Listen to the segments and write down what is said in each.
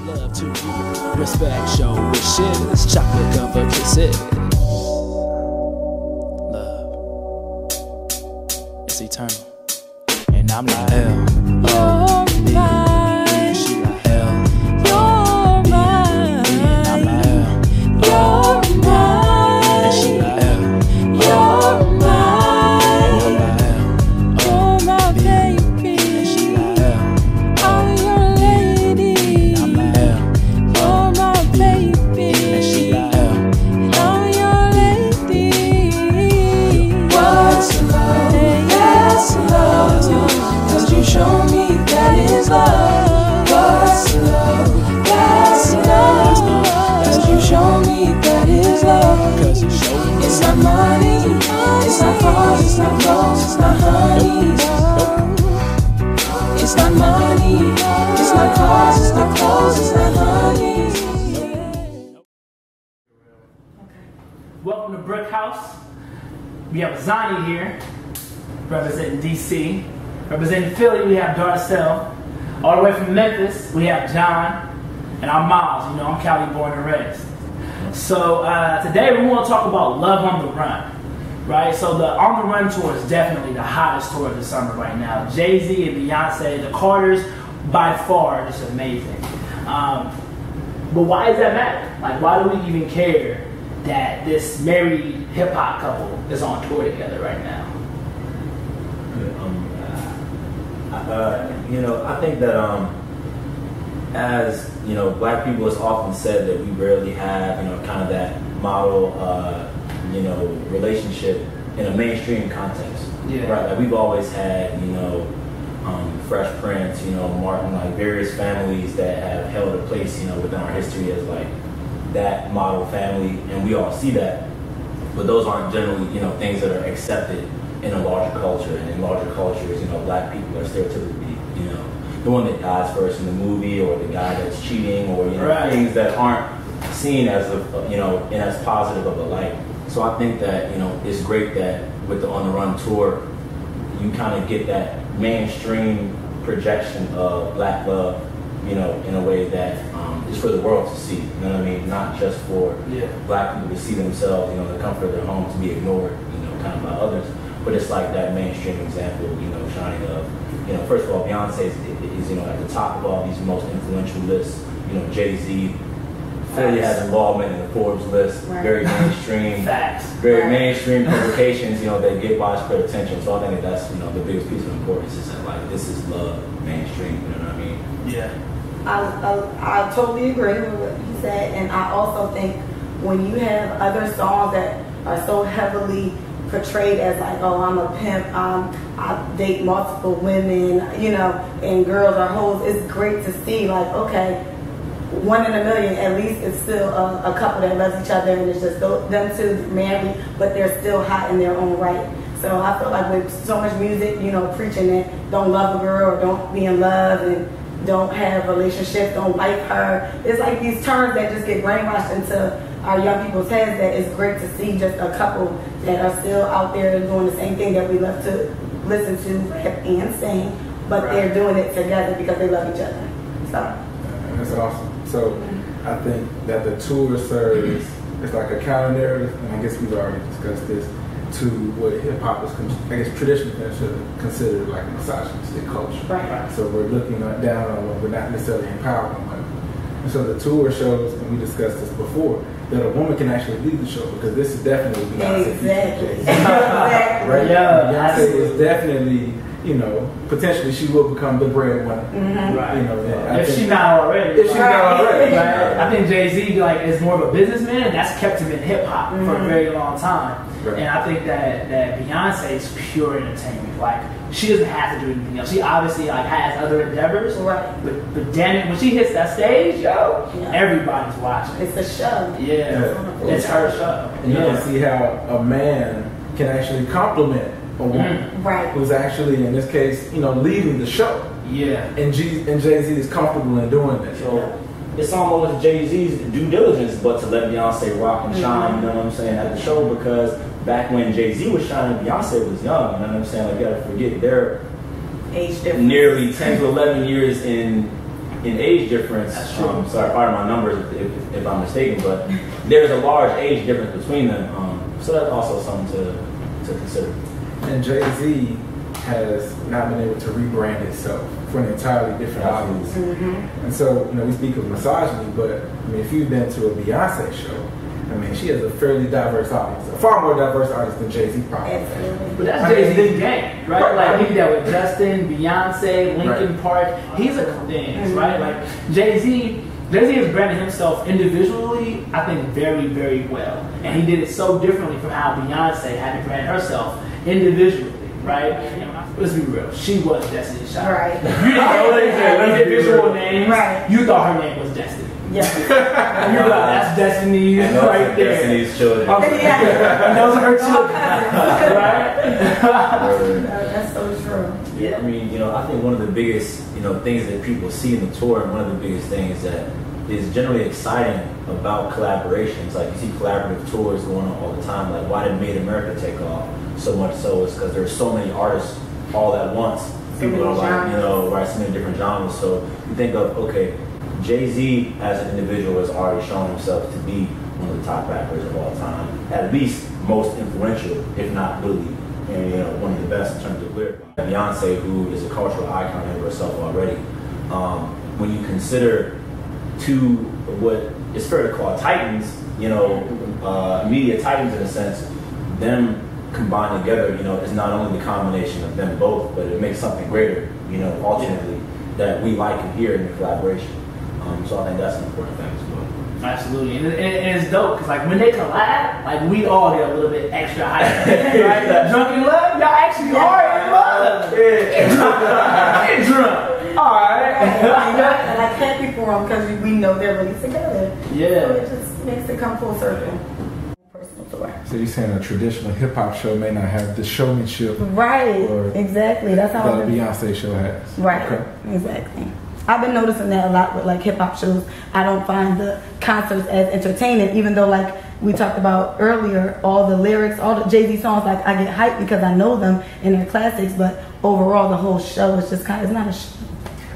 love to you. Respect, show wishes, chocolate cover kisses. Love, it's eternal. And I'm like hell. Oh, mine. She like hell. You're mine. And I'm like hell. You're mine. And she like hell. You're mine. And I'm like hell. You're my baby. And she like hell. I'm your lady. And I'm like hell. You're my baby. And she like hell. I'm your lady. What's love? That's love. Cause you show me that is love. What's love? That's love. Cause you show me that is love. Cause you show me it's not money, it's not cars, it's not clothes, it's not honey. It's not money, it's not cars, it's not clothes, it's not honey. Welcome to BrickHouse. We have Azani here, representing DC. Representing Philly, we have Darcel. All the way from Memphis, we have Jon. And I'm Miles, you know, I'm Cali born and raised. So today we want to talk about Love on the Run, right? So the On the Run tour is definitely the hottest tour of the summer right now. Jay-Z and Beyonce, the Carters, by far, are just amazing. But why does that matter? Like, why do we even care that this married hip-hop couple is on tour together right now? You know, I think that as you know, black people, it's often said that we rarely have, you know, kind of that model, you know, relationship in a mainstream context. Yeah. Right. Like we've always had, you know, Fresh Prince, you know, Martin, like various families that have held a place, you know, within our history as like that model family, and we all see that. But those aren't generally, you know, things that are accepted in a larger culture, and in larger cultures, you know, black people are stereotypically, you know, the one that dies first in the movie, or the guy that's cheating, or you know, right. Things that aren't seen as a, you know, in as positive of a light. So I think that, you know, it's great that with the On the Run tour, you kind of get that mainstream projection of black love, you know, in a way that is for the world to see. You know what I mean? Not just for black people to see themselves, you know, in the comfort of their homes, to be ignored, you know, kind of by others. But it's like that mainstream example, you know, shining of, you know, first of all, Beyonce is, you know, at the top of all these most influential lists. You know, Jay-Z, Philly has involvement in the Forbes list, very mainstream, very mainstream publications, you know, that get widespread attention. So I think that that's, you know, the biggest piece of importance is that, like, this is love, mainstream, you know what I mean? Yeah. I totally agree with what you said, and I also think when you have other songs that are so heavily portrayed as like, oh, I'm a pimp, I date multiple women, you know, and girls are hoes, it's great to see, like, okay, 1 in a million, at least it's still a couple that loves each other, and it's just them two married, but they're still hot in their own right. So I feel like with so much music, you know, preaching that don't love a girl or don't be in love and don't have relationships, don't like her, it's like these terms that just get brainwashed into our young people's heads, that it's great to see just a couple that are still out there doing the same thing that we love to listen to, rap and sing, but they're doing it together because they love each other. So that's awesome. So I think that the tour serves as like a counter narrative, and I guess we've already discussed this, to what hip hop is, I guess, traditionally considered like a misogynistic culture. Right. So we're looking down on what we're not necessarily empowering women. And so the tour shows, and we discussed this before, that a woman can actually lead the show, because this is definitely Beyonce. Exactly. Right? Yeah. Beyonce is definitely, you know, potentially she will become the breadwinner. Right. You know, if she's not already. If she's not already. Right. I think Jay-Z like is more of a businessman, and that's kept him in hip hop for a very long time. Right. And I think that Beyonce is pure entertainment. Like, she doesn't have to do anything else. She obviously like has other endeavors. Right. But damn it, when she hits that stage, everybody's watching. It's a show. Yeah. It's her show. And you can see how a man can actually compliment a woman who's actually, in this case, you know, leading the show. Yeah. And Jay-Z is comfortable in doing that. So it's almost Jay-Z's due diligence, but to let Beyonce rock and shine, you know what I'm saying, at the show, because back when Jay-Z was shining, Beyonce was young, you know what I'm saying? Like, you gotta forget, they're age difference. Nearly 10 to 11 years in in age difference, sorry, pardon my numbers if I'm mistaken, but there's a large age difference between them. So that's also something to consider. And Jay-Z has not been able to rebrand itself for an entirely different audience. And so, we speak of misogyny, but I mean, if you've been to a Beyonce show, I mean, she has a fairly diverse audience, a far more diverse audience than Jay-Z probably. But that's Jay-Z's game, right? Like he did that with Justin, Beyonce, Linkin Park. He's a things, right? Like Jay-Z has branded himself individually, I think, very, very well. And he did it so differently from how Beyonce had to brand herself individually, right? Let's be real, she was Destiny's Child. Right. You didn't know her individual names. Right. You thought her name was Destiny. Yes. You thought that's Destiny right there. Destiny's children. And those are her children. Right? That's so true. Yeah, I mean, I think one of the biggest, things that people see in the tour, and one of the biggest things that is generally exciting about collaborations, like you see collaborative tours going on all the time. Like, why did Made America take off so much? So it's because there's so many artists all at once. People are like, write so many different genres. So you think of, okay, Jay-Z as an individual has already shown himself to be one of the top rappers of all time, at least most influential, if not really, and one of the best in terms of lyric. Beyonce, who is a cultural icon in herself already, when you consider two what is fair to call titans, media titans in a sense, them combined together, is not only the combination of them both, but it makes something greater, ultimately, that we like and hear in the collaboration. So I think that's an important thing as well. Absolutely, and it's dope because like when they collab, like we all get a little bit extra hype, right? Drunk in love, y'all actually are in love. Get drunk, all right. And I happy for them because we know they're really together. Yeah, so it just makes it come full circle. Personal tour. So you're saying a traditional hip hop show may not have the showmanship, right? Exactly. That's how the Beyonce show has. Right. Okay. Exactly. I've been noticing that a lot with like hip hop shows. I don't find the concerts as entertaining, even though like we talked about earlier, all the lyrics, all the Jay-Z songs, like I get hyped because I know them and they're classics, but overall the whole show is just it's not a show.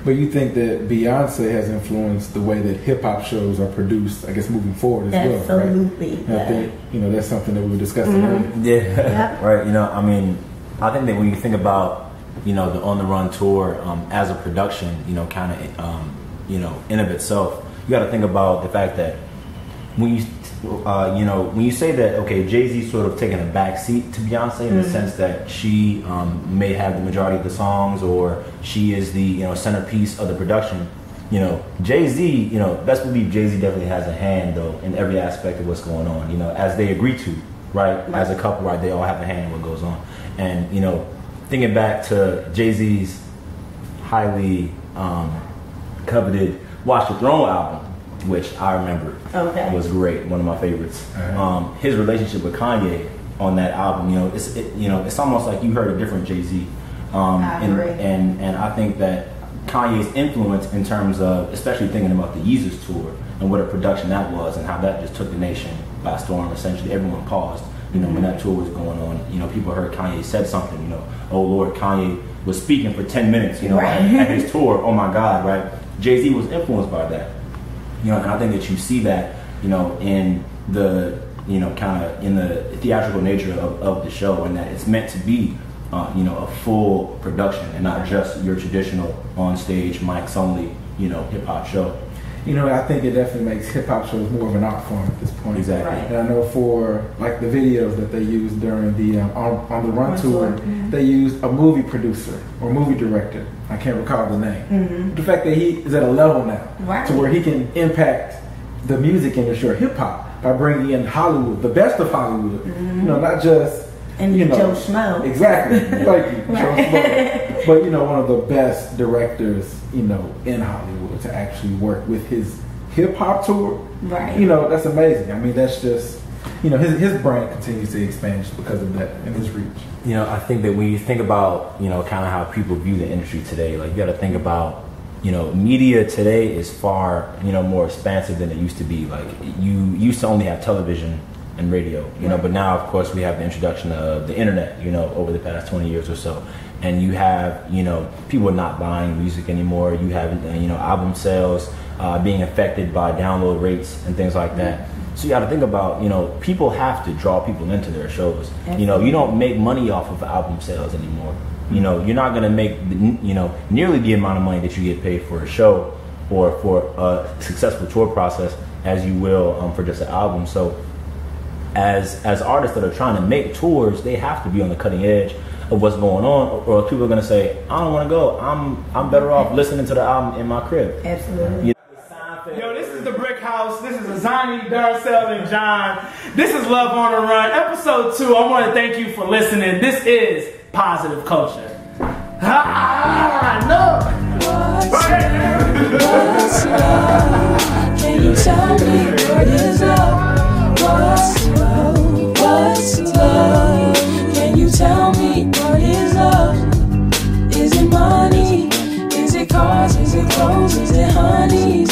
But you think that Beyonce has influenced the way that hip hop shows are produced, I guess, moving forward as well, right? Absolutely. Yeah. I think, that's something that we were discussing earlier. Yeah, right. I mean, I think that when you think about the On the Run tour as a production, kind of, in of itself, you got to think about the fact that when you say that, okay, Jay-Z sort of taking a back seat to Beyonce in the sense that she may have the majority of the songs or she is the centerpiece of the production. Jay-Z, best believe Jay-Z definitely has a hand though in every aspect of what's going on. As they agree to, right? As a couple, right? They all have a hand in what goes on, and thinking back to Jay-Z's highly coveted Watch the Throne album, which I remember was great, one of my favorites. His relationship with Kanye on that album, it's almost like you heard a different Jay-Z. And I think that Kanye's influence in terms of, especially thinking about the Yeezus tour and what a production that was and how that just took the nation by storm. Essentially, everyone paused. When that tour was going on, people heard Kanye said something, oh Lord, Kanye was speaking for 10 minutes, at his tour, oh my God, right? Jay-Z was influenced by that, and I think that you see that, in the, kind of in the theatrical nature of the show, and that it's meant to be, a full production and not just your traditional on stage, mics only, hip hop show. I think it definitely makes hip-hop shows more of an art form at this point. Exactly. And I know for, like, the videos that they used during the, on the Run tour, they used a movie producer or movie director. I can't recall the name. The fact that he is at a level now to where he can impact the music industry or hip-hop by bringing in Hollywood, the best of Hollywood. Not just... And Joe Schmo. Exactly. Thank you, Joe Schmo. But, one of the best directors, in Hollywood to actually work with his hip-hop tour. Right. That's amazing. I mean, that's just, his brand continues to expand just because of that and his reach. I think that when you think about, kind of how people view the industry today, like, you got to think about, media today is far, more expansive than it used to be. Like, you used to only have television and radio, but now, of course, we have the introduction of the internet, over the past 20 years or so. and you have, you know, people not buying music anymore. You have, you know, album sales being affected by download rates and things like that. So you got to think about, you know, people have to draw people into their shows. Absolutely. You know, you don't make money off of album sales anymore. You know, you're not going to make, you know, nearly the amount of money that you get paid for a show or for a successful tour process as you will for just an album. So as artists that are trying to make tours, they have to be on the cutting edge of what's going on, or people are going to say, I don't want to go. I'm better off listening to the album in my crib. Absolutely. You know? Yo, this is the BrickHouse. This is Azani, Darcel, and Jon. This is Love on the Run, episode 2. I want to thank you for listening. This is Positive Culture. No. What's love? Can you tell me what is love? What's love? What's love? Can you tell me what is love? Is it money? Is it cars? Is it clothes? Is it honeys?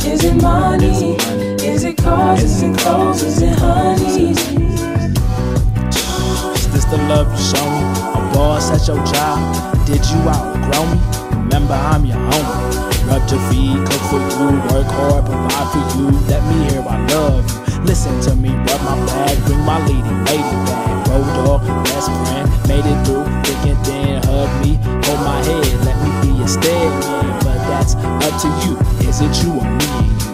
Is it money? Is it cars? Is it clothes? Is it honeys? Is this the love you show me? A boss at your job? Did you outgrow me? Remember I'm your homie. Rub your feet, cook for you, work hard, provide for you. Let me hear I love you. Listen to me, rub my bag, bring my lady back. Road dog, best friend, made it through, thick and thin. Hug me, hold my head, let me be your stead man. But that's up to you. Is it you or me?